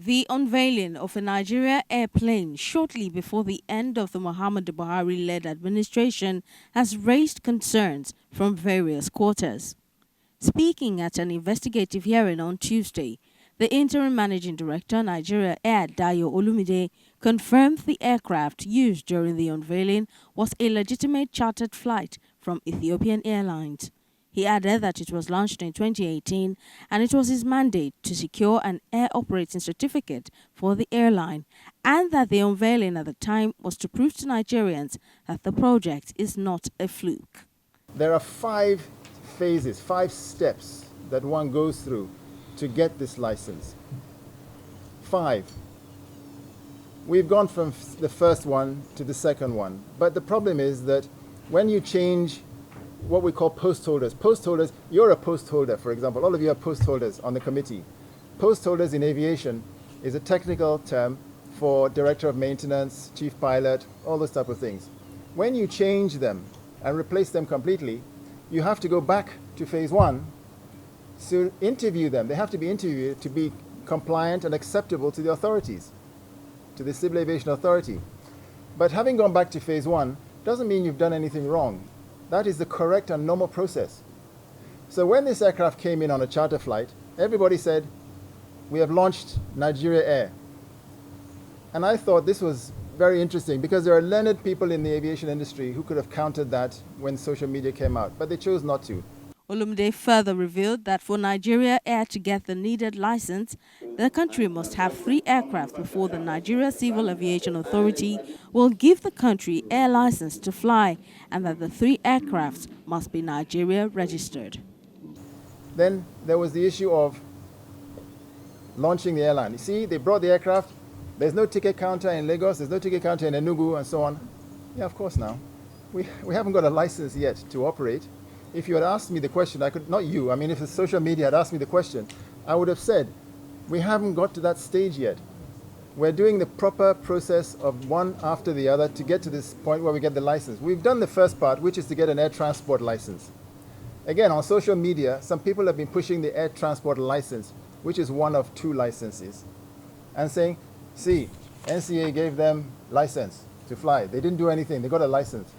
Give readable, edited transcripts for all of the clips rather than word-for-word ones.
The unveiling of a Nigeria airplane shortly before the end of the Muhammadu Buhari-led administration has raised concerns from various quarters. Speaking at an investigative hearing on Tuesday, the interim managing director, Nigeria Air Dayo Olumide, confirmed the aircraft used during the unveiling was a legitimate chartered flight from Ethiopian Airlines. He added that it was launched in 2018 and it was his mandate to secure an air operating certificate for the airline, and that the unveiling at the time was to prove to Nigerians that the project is not a fluke. There are 5 phases, 5 steps that one goes through to get this license. 5. We've gone from the first one to the second one, but the problem is that when you change what we call post holders. Post holders, you're a post holder, for example. All of you are post holders on the committee. Post holders in aviation is a technical term for director of maintenance, chief pilot, all those type of things. When you change them and replace them completely, you have to go back to phase 1 to interview them. They have to be interviewed to be compliant and acceptable to the authorities, to the Civil Aviation Authority. But having gone back to phase 1 doesn't mean you've done anything wrong. That is the correct and normal process. So when this aircraft came in on a charter flight, everybody said, we have launched Nigeria Air. And I thought this was very interesting because there are learned people in the aviation industry who could have countered that when social media came out, but they chose not to. Olumide further revealed that for Nigeria Air to get the needed license, the country must have 3 aircraft before the Nigeria Civil Aviation Authority will give the country air license to fly, and that the 3 aircrafts must be Nigeria registered. Then there was the issue of launching the airline. You see, they brought the aircraft. There's no ticket counter in Lagos. There's no ticket counter in Enugu and so on. Yeah, of course now. We haven't got a license yet to operate. If you had asked me the question, I could, not you, I mean if the social media had asked me the question, I would have said, we haven't got to that stage yet. We're doing the proper process of one after the other to get to this point where we get the license. We've done the first part, which is to get an air transport license. Again, on social media, some people have been pushing the air transport license, which is one of 2 licenses, and saying, see, NCA gave them license to fly. They didn't do anything, they got a license.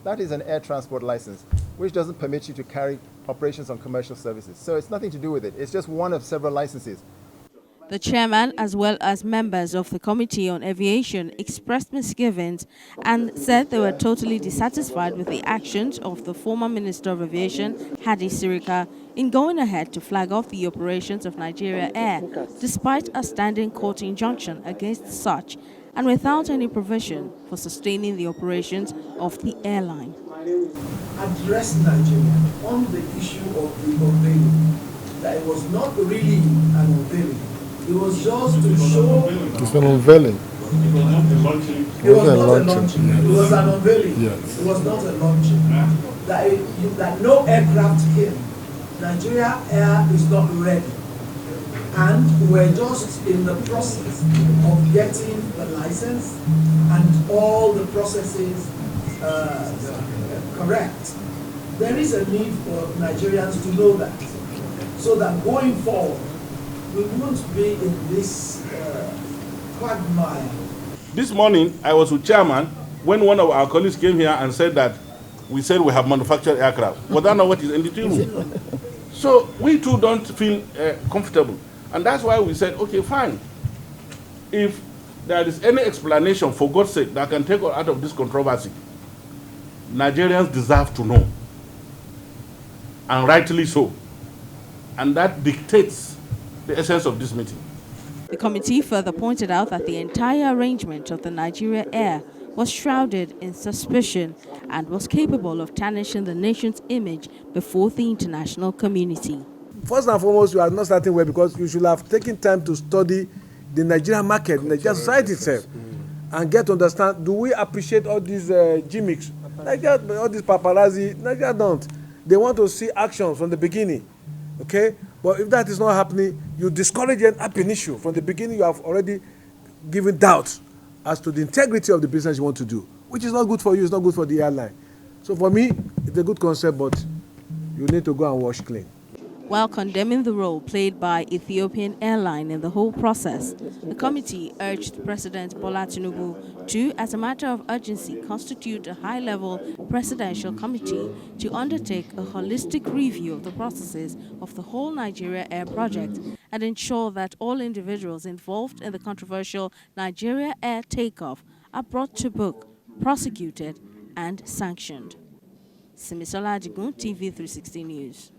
That is an air transport license, which doesn't permit you to carry operations on commercial services. So it's nothing to do with it. It's just one of several licenses. The chairman, as well as members of the Committee on Aviation, expressed misgivings and said they were totally dissatisfied with the actions of the former Minister of Aviation, Hadi Sirika, in going ahead to flag off the operations of Nigeria Air, despite a standing court injunction against such, and without any provision for sustaining the operations of the airline. Address Nigeria on the issue of the unveiling. That it was not really an unveiling. It was just to show. It's an unveiling. It was not a launching. It was an unveiling. Yes. It was not a launching. That no aircraft came. Nigeria Air is not ready. And we're just in the process of getting the license and all the processes correct. There is a need for Nigerians to know that, so that going forward, we won't be in this quagmire. This morning, I was with Chairman when one of our colleagues came here and said that we said we have manufactured aircraft. Was that not what is in the room? So we too don't feel comfortable. And that's why we said, okay, fine. If there is any explanation, for God's sake, that can take us out of this controversy, Nigerians deserve to know. And rightly so. And that dictates the essence of this meeting. The committee further pointed out that the entire arrangement of the Nigeria Air was shrouded in suspicion and was capable of tarnishing the nation's image before the international community. First and foremost, you are not starting well because you should have taken time to study the Nigerian market, the Nigerian society itself, and get to understand, do we appreciate all these gimmicks? Nigeria, all these paparazzi, Nigeria don't. They want to see action from the beginning, okay? But if that is not happening, you discourage an ab initio. From the beginning, you have already given doubt as to the integrity of the business you want to do, which is not good for you, it's not good for the airline. So for me, it's a good concept, but you need to go and wash clean. While condemning the role played by Ethiopian Airline in the whole process, the committee urged President Bola Tinubu to, as a matter of urgency, constitute a high-level presidential committee to undertake a holistic review of the processes of the whole Nigeria Air project and ensure that all individuals involved in the controversial Nigeria Air takeoff are brought to book, prosecuted, and sanctioned. Simisola Adigun, TV 360 News.